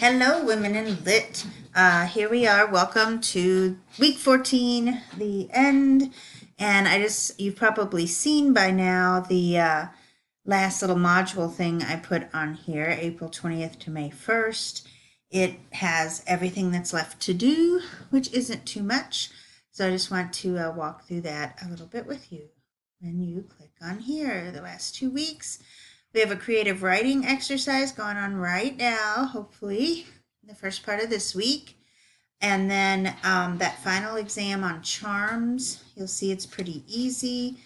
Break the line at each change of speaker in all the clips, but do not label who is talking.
Hello, Women in Lit. Here we are. Welcome to week 14, the end. And you've probably seen by now the last little module thing I put on here, April 20th to May 1st. It has everything that's left to do, which isn't too much. So I just want to walk through that a little bit with you. When you click on here, the last 2 weeks, we have a creative writing exercise going on right now, hopefully, in the first part of this week. And then that final exam on charms, you'll see it's pretty easy.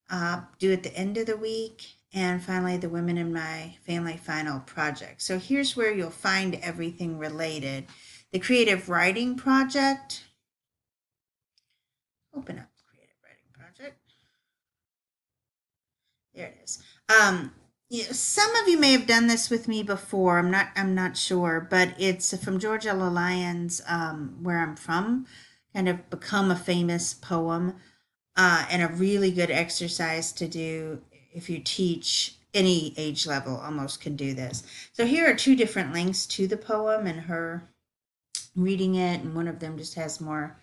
Due at the end of the week. And finally, the Women in My Family final project. So here's where you'll find everything related. The creative writing project. Open up creative writing project. There it is. Some of you may have done this with me before. I'm not sure, but it's from George L. Lyons, Where I'm From, kind of become a famous poem, and a really good exercise to do if you teach any age level. Almost can do this. So here are two different links to the poem and her reading it, and one of them just has more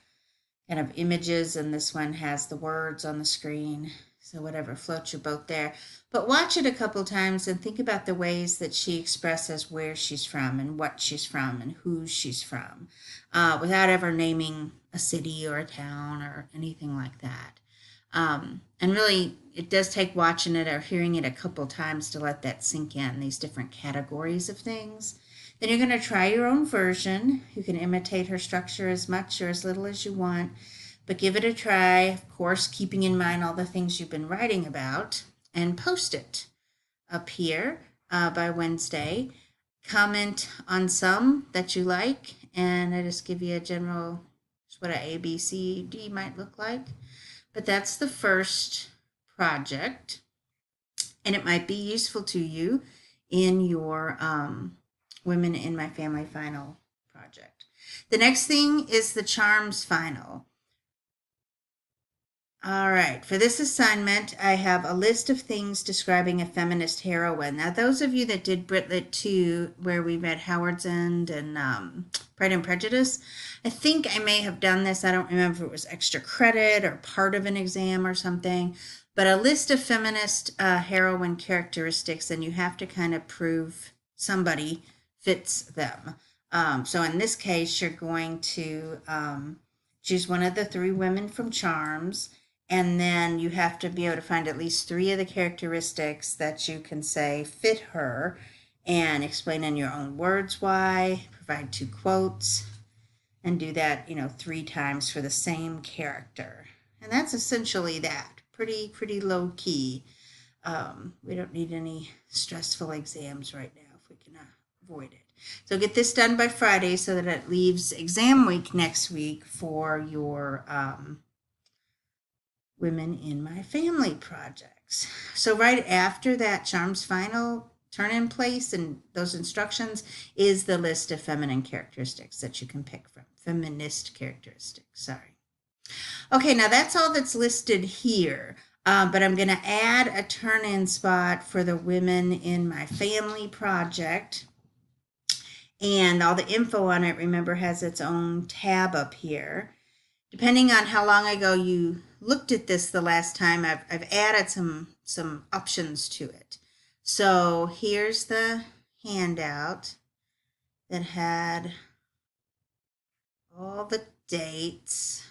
kind of images, and this one has the words on the screen. So whatever floats your boat there. But watch it a couple times and think about the ways that she expresses where she's from and what she's from and who she's from, without ever naming a city or a town or anything like that. And really, it does take watching it or hearing it a couple times to let that sink in, these different categories of things. Then you're going to try your own version. You can imitate her structure as much or as little as you want, but give it a try, of course, keeping in mind all the things you've been writing about, and post it up here by Wednesday. Comment on some that you like, and I just give you a general, what a A, B, C, D might look like. But that's the first project, and it might be useful to you in your Women in My Family final project. The next thing is the charms final. All right, for this assignment, I have a list of things describing a feminist heroine. Now, those of you that did Britlit 2, where we read Howard's End and Pride and Prejudice, I think I may have done this. I don't remember if it was extra credit or part of an exam or something, but a list of feminist heroine characteristics, and you have to kind of prove somebody fits them. So in this case, you're going to choose one of the three women from Charms, and then you have to be able to find at least three of the characteristics that you can say fit her and explain in your own words why, provide 2 quotes, and do that, 3 times for the same character. And that's essentially that. Pretty low key. We don't need any stressful exams right now if we can avoid it. So get this done by Friday so that it leaves exam week next week for your Women in My Family projects. So right after that Charms final turn in place and those instructions is the list of feminine characteristics that you can pick from. Feminist characteristics, sorry. Okay, now that's all that's listed here. But I'm going to add a turn-in spot for the Women in My Family project. And all the info on it, remember, has its own tab up here. Depending on how long ago you looked at this the last time, I've added some options to it. So here's the handout that had all the dates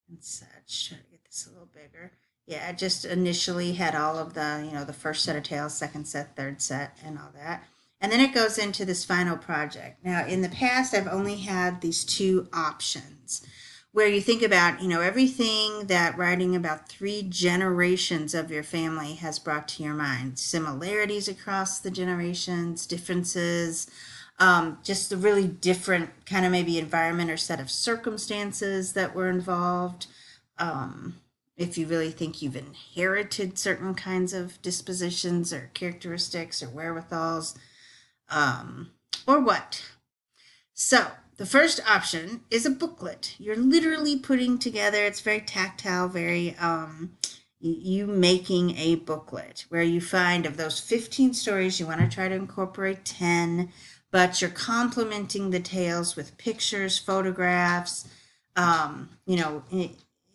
and such. Try to get this a little bigger. Yeah, I just initially had all of the, the first set of tails, second set, third set, and all that. And then it goes into this final project. Now, in the past, I've only had these 2 options where you think about, everything that writing about 3 generations of your family has brought to your mind. Similarities across the generations, differences, just a really different kind of maybe environment or set of circumstances that were involved. If you really think you've inherited certain kinds of dispositions or characteristics or wherewithals, or what. So the first option is a booklet. You're literally putting together, it's very tactile, very you making a booklet where you find of those 15 stories, you want to try to incorporate 10, but you're complementing the tales with pictures, photographs,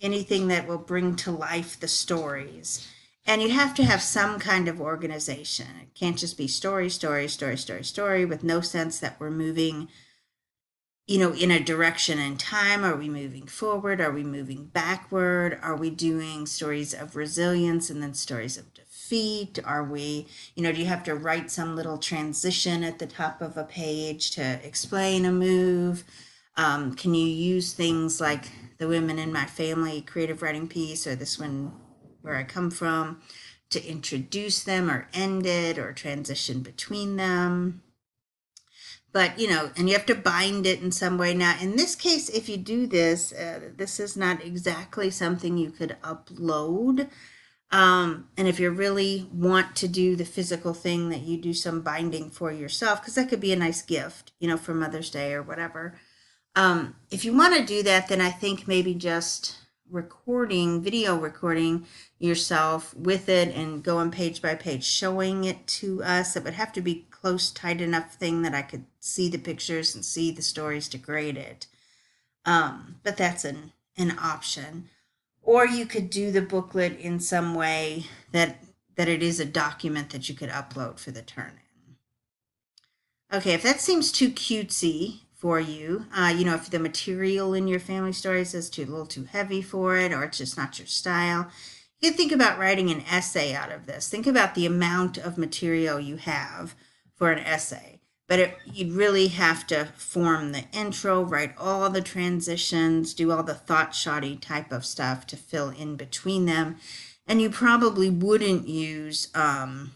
anything that will bring to life the stories. And you have to have some kind of organization. It can't just be story, story, story, story, story, with no sense that we're moving, in a direction in time. Are we moving forward? Are we moving backward? Are we doing stories of resilience and then stories of defeat? Are we, do you have to write some little transition at the top of a page to explain a move? Can you use things like the Women in My Family creative writing piece, or this one where I come from, to introduce them or end it or transition between them? But, and you have to bind it in some way. Now, in this case, if you do this, this is not exactly something you could upload. And if you really want to do the physical thing, that you do some binding for yourself, because that could be a nice gift, for Mother's Day or whatever. If you want to do that, then I think maybe just video recording yourself with it and going page by page, showing it to us. It would have to be close, tight enough thing that I could see the pictures and see the stories to grade it. But that's an option. Or you could do the booklet in some way that it is a document that you could upload for the turn-in. Okay, if that seems too cutesy for you, if the material in your family stories is a little too heavy for it, or it's just not your style, you can think about writing an essay out of this. Think about the amount of material you have for an essay. But you'd really have to form the intro, write all the transitions, do all the thought-shoddy type of stuff to fill in between them. And you probably wouldn't use, 10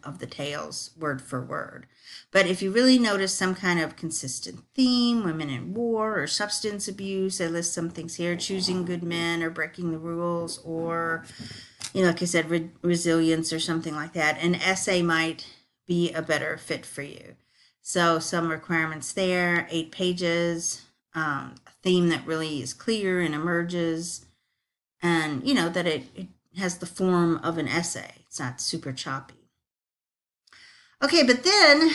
of the tales word for word. But if you really notice some kind of consistent theme, women in war or substance abuse, I list some things here: choosing good men or breaking the rules, or, like I said, resilience or something like that. An essay might be a better fit for you. So some requirements there: 8 pages, a theme that really is clear and emerges, and, that it has the form of an essay. It's not super choppy. Okay, but then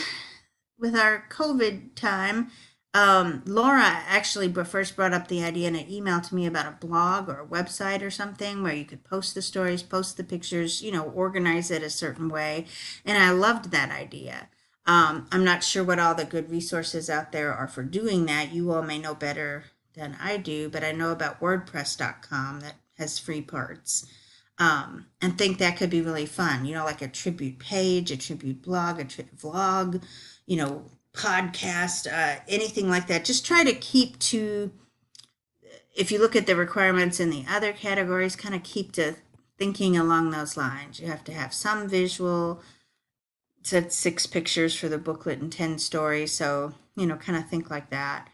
with our COVID time, Laura actually first brought up the idea in an email to me about a blog or a website or something where you could post the stories, post the pictures, organize it a certain way. And I loved that idea. I'm not sure what all the good resources out there are for doing that. You all may know better than I do, but I know about WordPress.com that has free parts. And think that could be really fun, like a tribute page, a tribute blog, a vlog, podcast, anything like that. Just try to keep to, if you look at the requirements in the other categories, kind of keep to thinking along those lines. You have to have some visual, said 6 pictures for the booklet and 10 stories. So, kind of think like that.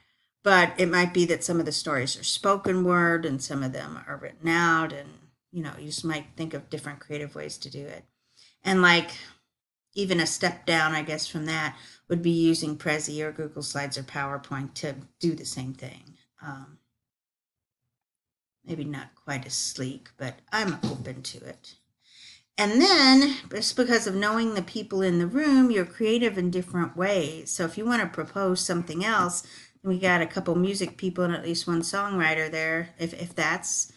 But it might be that some of the stories are spoken word and some of them are written out, and you just might think of different creative ways to do it. And like even a step down, I guess, from that would be using Prezi or Google Slides or PowerPoint to do the same thing. Maybe not quite as sleek, but I'm open to it. And then, just because of knowing the people in the room, you're creative in different ways. So if you want to propose something else, we got a couple music people and at least one songwriter there. If that's,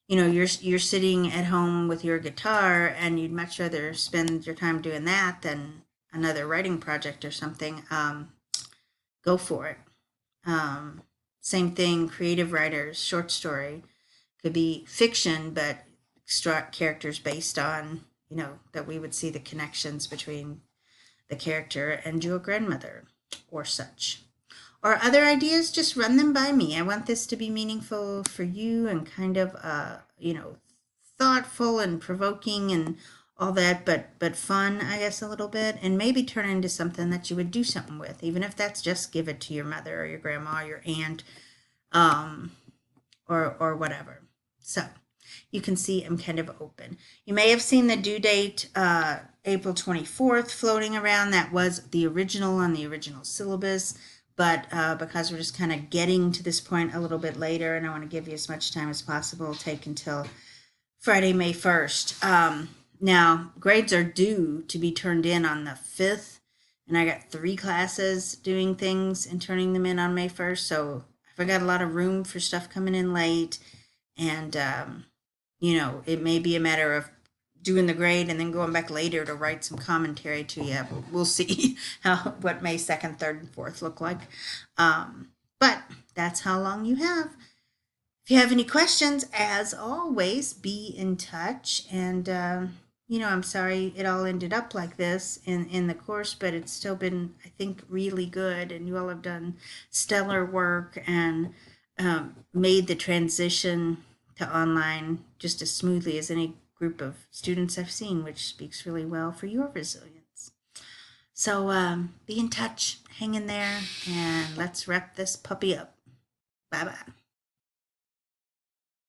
you're sitting at home with your guitar and you'd much rather spend your time doing that than another writing project or something, go for it. Same thing, creative writers, short story. Could be fiction, but characters based on, that we would see the connections between the character and your grandmother or such. Or other ideas, just run them by me. I want this to be meaningful for you and kind of, thoughtful and provoking and all that, but fun, I guess, a little bit, and maybe turn into something that you would do something with, even if that's just give it to your mother or your grandma or your aunt, or whatever. So you can see I'm kind of open. You may have seen the due date, April 24th, floating around. That was the original on the original syllabus. But because we're just kind of getting to this point a little bit later, and I want to give you as much time as possible, take until Friday, May 1st. Now, grades are due to be turned in on the 5th, and I got 3 classes doing things and turning them in on May 1st. So I've got a lot of room for stuff coming in late. And, it may be a matter of doing the grade and then going back later to write some commentary to you. We'll see what May 2nd, 3rd, and 4th look like. But that's how long you have. If you have any questions, as always, be in touch. And, I'm sorry it all ended up like this in the course, but it's still been, I think, really good. And you all have done stellar work and made the transition to online just as smoothly as any group of students I've seen, which speaks really well for your resilience. So be in touch, hang in there, and let's wrap this puppy up. Bye bye.